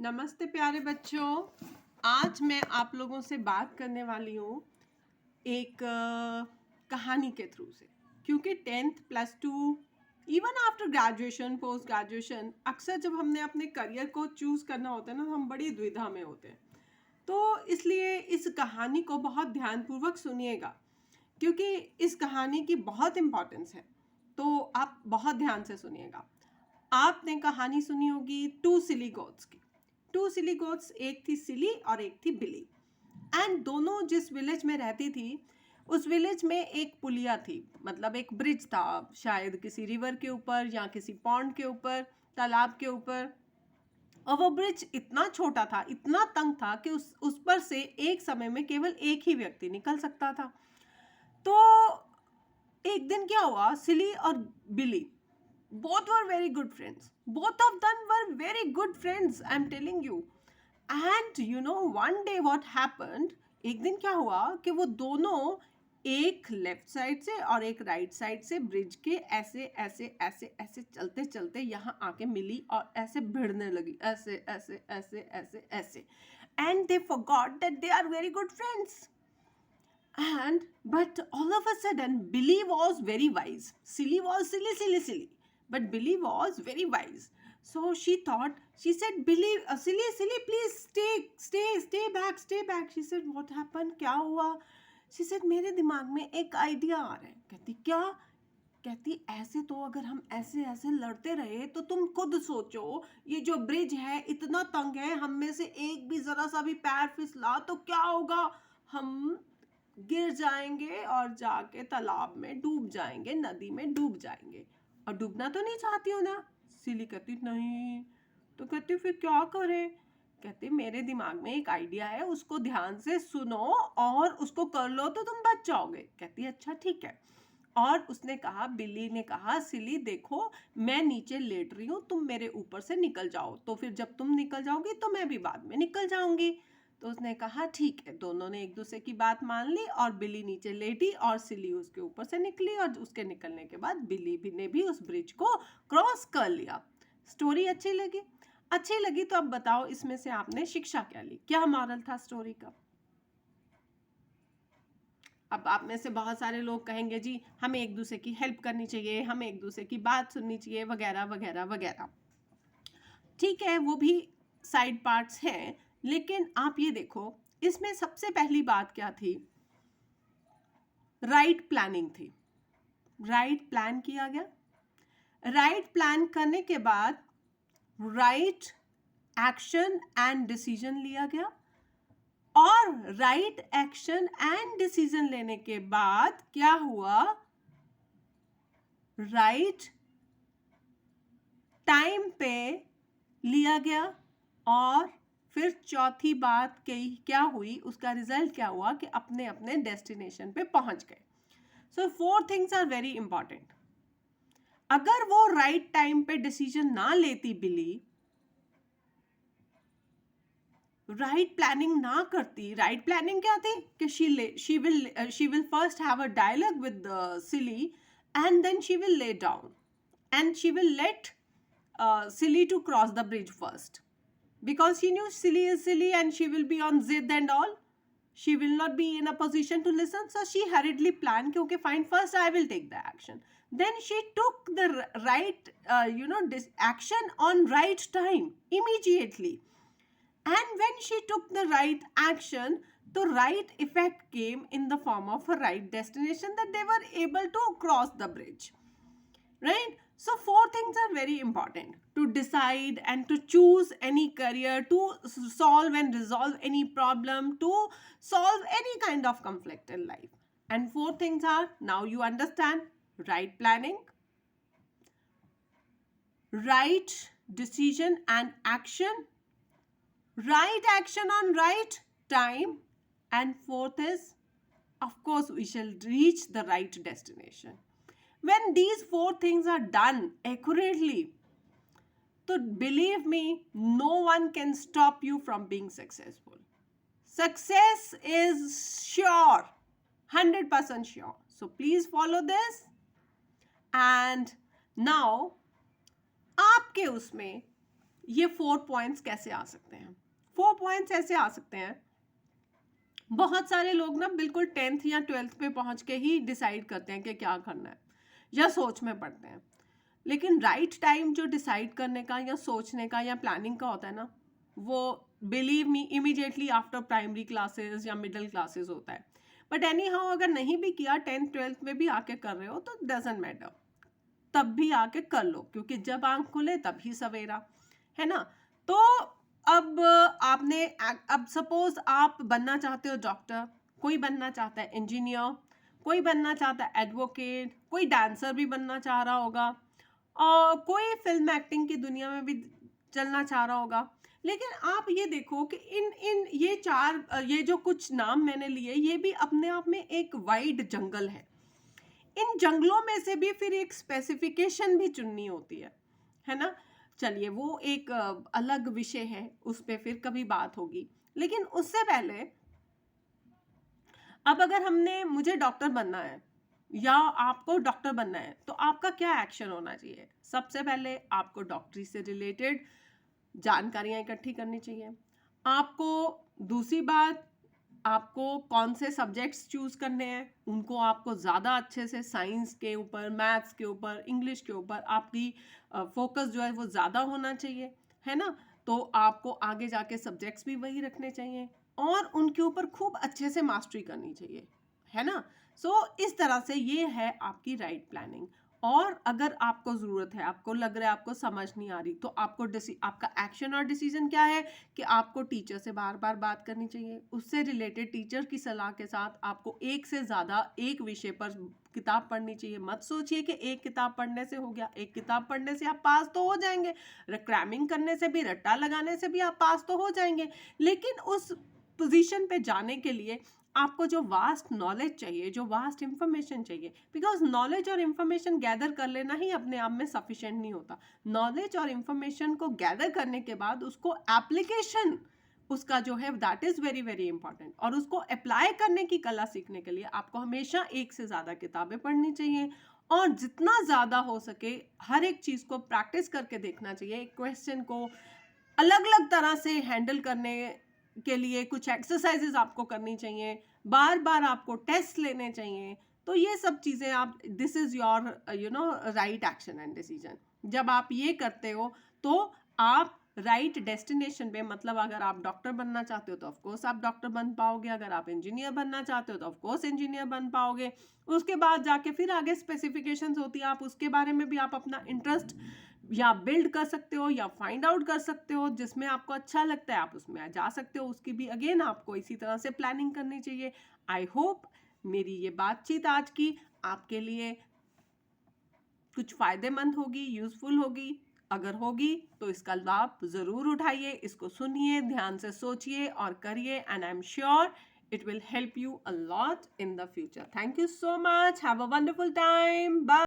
नमस्ते प्यारे बच्चों। आज मैं आप लोगों से बात करने वाली हूँ एक कहानी के थ्रू से, क्योंकि 10th +2 even after graduation post graduation अक्सर जब हमने अपने करियर को चूज़ करना होता है ना, तो हम बड़ी दुविधा में होते हैं। तो इसलिए इस कहानी को बहुत ध्यानपूर्वक सुनिएगा, क्योंकि इस कहानी की बहुत इम्पोर्टेंस है। तो आप बहुत ध्यान से सुनिएगा। आपने कहानी सुनी होगी टू सिली गोट्स की। टू सिली गोट्स, एक थी सिली और एक थी बिली। एंड दोनों जिस विलेज में रहती थी, उस विलेज में एक पुलिया थी, मतलब एक ब्रिज था, शायद किसी रिवर के ऊपर या किसी पॉन्ड के ऊपर, तालाब के ऊपर। और वो ब्रिज इतना छोटा था, इतना तंग था कि उस पर से एक समय में केवल एक ही व्यक्ति निकल सकता था। तो एक दिन क्या हुआ, सिली और बिली both were very good friends. Both of them were very good friends, I'm telling you. And you know, one day what happened, एक दिन क्या हुआ कि वो दोनों एक लेफ्ट साइड से और एक राइट साइड से ब्रिज के ऐसे ऐसे ऐसे ऐसे चलते चलते यहाँ आके मिली और ऐसे भिड़ने लगी, ऐसे ऐसे ऐसे ऐसे ऐसे। And they forgot that they are very good friends. And but all of a sudden, Billy was very wise. Silly was silly. But Billy was very wise. So she thought, she said, Billy, silly, please stay back. She said, what happened? क्या हुआ? She said, मेरे दिमाग में एक idea आ रहा है। कहती क्या? कहती ऐसे तो अगर हम ऐसे ऐसे लड़ते रहे तो तुम खुद सोचो, ये जो ब्रिज है इतना तंग है, हम में से एक भी जरा सा भी पैर फिसला तो क्या होगा? हम गिर जाएंगे और जाके तालाब में डूब जाएंगे, नदी में डूब जाएंगे। और डूबना तो नहीं चाहती हो ना? सिली कहती नहीं। तो कहती फिर क्या करें? कहती मेरे दिमाग में एक आइडिया है, उसको ध्यान से सुनो और उसको कर लो तो तुम बच जाओगे। कहती अच्छा ठीक है। और उसने कहा, बिल्ली ने कहा, सिली देखो मैं नीचे लेट रही हूँ, तुम मेरे ऊपर से निकल जाओ, तो फिर जब तुम निकल जाओगी तो मैं भी बाद में निकल जाऊंगी। तो उसने कहा ठीक है। दोनों ने एक दूसरे की बात मान ली और बिल्ली नीचे लेटी और सिली उसके ऊपर से निकली, और उसके निकलने के बाद बिल्ली भी ने भी उस ब्रिज को क्रॉस कर लिया। स्टोरी अच्छी लगी? अच्छी लगी तो अब बताओ, इसमें से आपने शिक्षा क्या ली? क्या मॉरल था स्टोरी का? अब आप में से बहुत सारे लोग कहेंगे जी हमें एक दूसरे की हेल्प करनी चाहिए, हमें एक दूसरे की बात सुननी चाहिए, वगैरह वगैरह वगैरह। ठीक है, वो भी साइड पार्ट्स हैं, लेकिन आप ये देखो, इसमें सबसे पहली बात क्या थी? राइट प्लानिंग थी। राइट प्लान किया गया। राइट प्लान करने के बाद राइट एक्शन एंड डिसीजन लिया गया, और राइट एक्शन एंड डिसीजन लेने के बाद क्या हुआ? राइट टाइम पे लिया गया। और फिर चौथी बात क्या हुई, उसका रिजल्ट क्या हुआ कि अपने अपने डेस्टिनेशन पे पहुंच गए। सो 4 थिंग्स आर वेरी इंपॉर्टेंट। अगर वो राइट टाइम पे डिसीजन ना लेती बिली, राइट प्लानिंग ना करती, राइट प्लानिंग क्या थी कि she will first have a dialogue with the silly, and then she will lay down and she will let silly to cross the bridge first, because she knew silly is silly and she will be on zid and all. She will not be in a position to listen, so she hurriedly planned कि okay fine, first I will take the action. Then she took the right action on right time immediately. And when she took the right action, the right effect came in the form of a right destination, that they were able to cross the bridge. Right? So 4 things are very important to decide and to choose any career, to solve and resolve any problem, to solve any kind of conflict in life. And 4 things are, now you understand: right planning, right decision and action, right action on right time, and 4th is, of course, we shall reach the right destination. When these 4 things are done accurately, so believe me, no one can stop you from being successful. Success is sure, 100% sure. So please follow this. And now आपके उसमें ये 4 points कैसे आ सकते हैं? 4 points ऐसे आ सकते हैं, बहुत सारे लोग ना बिल्कुल 10th या 12th पे पहुंच के ही डिसाइड करते हैं कि क्या करना है, या सोच में पड़ते हैं। लेकिन राइट टाइम जो डिसाइड करने का या सोचने का या प्लानिंग का होता है ना, वो believe me immediately after primary classes या मिडिल क्लासेस होता है। बट एनी हाउ अगर नहीं भी किया 10th 12th में भी आके कर रहे हो तो डजेंट मैटर, तब भी आके कर लो, क्योंकि जब आंख खुले तब ही सवेरा, है ना। तो अब आपने अब सपोज आप बनना चाहते हो डॉक्टर, कोई बनना चाहता है इंजीनियर, कोई बनना चाहता है एडवोकेट, कोई डांसर भी बनना चाह रहा होगा, और कोई फिल्म एक्टिंग की दुनिया में भी चलना चाह रहा होगा। लेकिन आप ये देखो कि इन इन ये चार ये जो कुछ नाम मैंने लिए, ये भी अपने आप में एक वाइड जंगल है। इन जंगलों में से भी फिर एक स्पेसिफिकेशन भी चुननी होती है ना। चलिए वो एक अलग विषय है, उस पर फिर कभी बात होगी। लेकिन उससे पहले अब अगर हमने मुझे डॉक्टर बनना है या आपको डॉक्टर बनना है, तो आपका क्या एक्शन होना चाहिए? सबसे पहले आपको डॉक्टरी से रिलेटेड जानकारियां इकट्ठी करनी चाहिए आपको। दूसरी बात, आपको कौन से सब्जेक्ट्स चूज करने हैं, उनको आपको ज़्यादा अच्छे से साइंस के ऊपर, मैथ्स के ऊपर, इंग्लिश के ऊपर आपकी फोकस जो है वो ज़्यादा होना चाहिए, है ना। तो आपको आगे जाके सब्जेक्ट्स भी वही रखने चाहिए और उनके ऊपर खूब अच्छे से मास्टरी करनी चाहिए, है ना। सो इस तरह से ये है आपकी राइट प्लानिंग। और अगर आपको ज़रूरत है, आपको लग रहा है आपको समझ नहीं आ रही, तो आपका एक्शन और डिसीजन क्या है कि आपको टीचर से बार बार बात करनी चाहिए। उससे रिलेटेड टीचर की सलाह के साथ आपको एक से ज़्यादा एक विषय पर किताब पढ़नी चाहिए। मत सोचिए कि एक किताब पढ़ने से हो गया, एक किताब पढ़ने से आप पास तो हो जाएंगे, क्रैमिंग करने से भी, रट्टा लगाने से भी आप पास तो हो जाएंगे, लेकिन उस पोजीशन पे जाने के लिए आपको जो वास्ट नॉलेज चाहिए, जो वास्ट इंफॉर्मेशन चाहिए, बिकॉज नॉलेज और इंफॉर्मेशन गैदर कर लेना ही अपने आप में सफिशिएंट नहीं होता। नॉलेज और इंफॉर्मेशन को गैदर करने के बाद उसको एप्लीकेशन उसका जो है that is very very important, और उसको अप्लाई करने की कला सीखने के लिए आपको हमेशा एक से ज़्यादा किताबें पढ़नी चाहिए, और जितना ज़्यादा हो सके हर एक चीज़ को प्रैक्टिस करके देखना चाहिए। एक क्वेश्चन को अलग अलग तरह से हैंडल करने के लिए कुछ एक्सरसाइजेज आपको करनी चाहिए, बार बार आपको टेस्ट लेने चाहिए। तो ये सब चीज़ें आप, this is your right action and decision. जब आप ये करते हो तो आप राइट डेस्टिनेशन पे, मतलब अगर आप डॉक्टर बनना चाहते हो तो ऑफकोर्स आप डॉक्टर बन पाओगे, अगर आप इंजीनियर बनना चाहते हो तो ऑफकोर्स इंजीनियर बन पाओगे। उसके बाद जाके फिर आगे स्पेसिफिकेशंस होती है, आप उसके बारे में भी आप अपना इंटरेस्ट या बिल्ड कर सकते हो या फाइंड आउट कर सकते हो, जिसमें आपको अच्छा लगता है आप उसमें जा सकते हो। उसकी भी अगेन आपको इसी तरह से प्लानिंग करनी चाहिए। आई होप मेरी ये बातचीत आज की आपके लिए कुछ फ़ायदेमंद होगी, यूज़फुल होगी। अगर होगी तो इसका लाभ ज़रूर उठाइए, इसको सुनिए, ध्यान से सोचिए और करिए, and I am sure it will help you a lot in the future. Thank you so much. Have a wonderful time. Bye.